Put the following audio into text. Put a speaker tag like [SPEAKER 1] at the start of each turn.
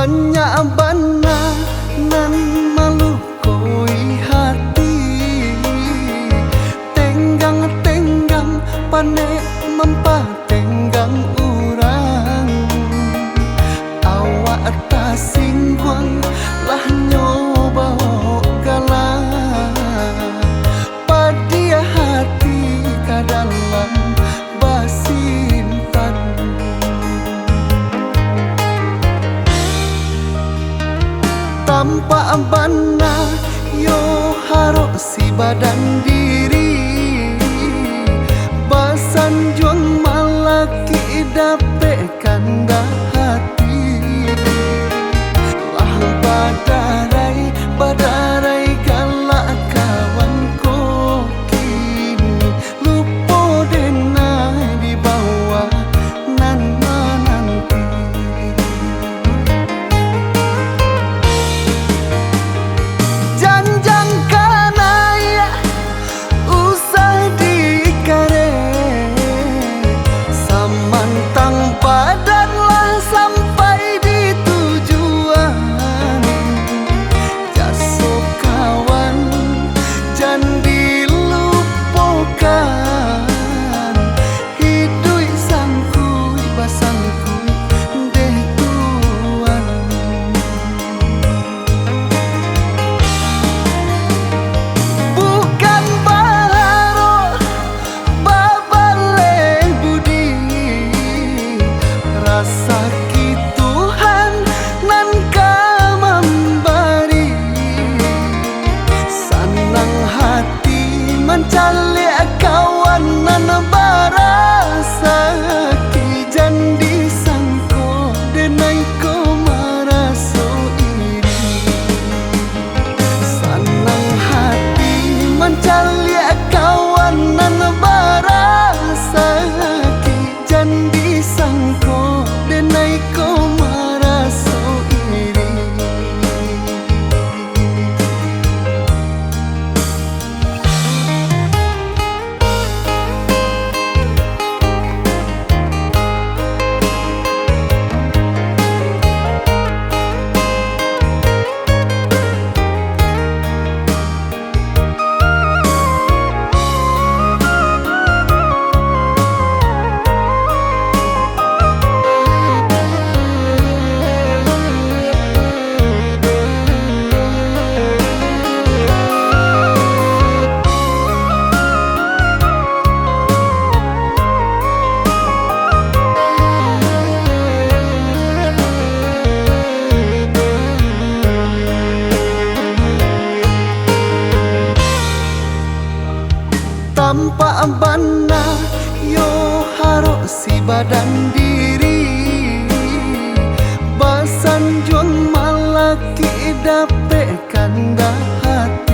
[SPEAKER 1] banyak bana nan malukoi hati, tenggang-tenggang panek mempatenggang urang. Awak tak singgung lah nyoba galah, padia hati kadalam basintan. Tanpa bana yo harus si badan diri, basan juang malaki dape kanda hati. Lah badarai galak kawan ko kini, lupo denai di bawah nan nanti. Janjang kanaya usah dikare, samantang padanlah sampai di tujuan. Jaso kawan jan dilupakan, hidui sangkui basangkui deh tuan. Bukan baharo babale budi, rasa ki Tuhan nan kamambari. Sanang hati mencalik kawan nan barasa ki jandi sangko denai ko maraso iri. Sanang hati mencalik kawan nan barasa ki jandi sangko denai ko maraso iri. Tanpa bana yo harus si badan diri, basan juang malaki dape kanda hati.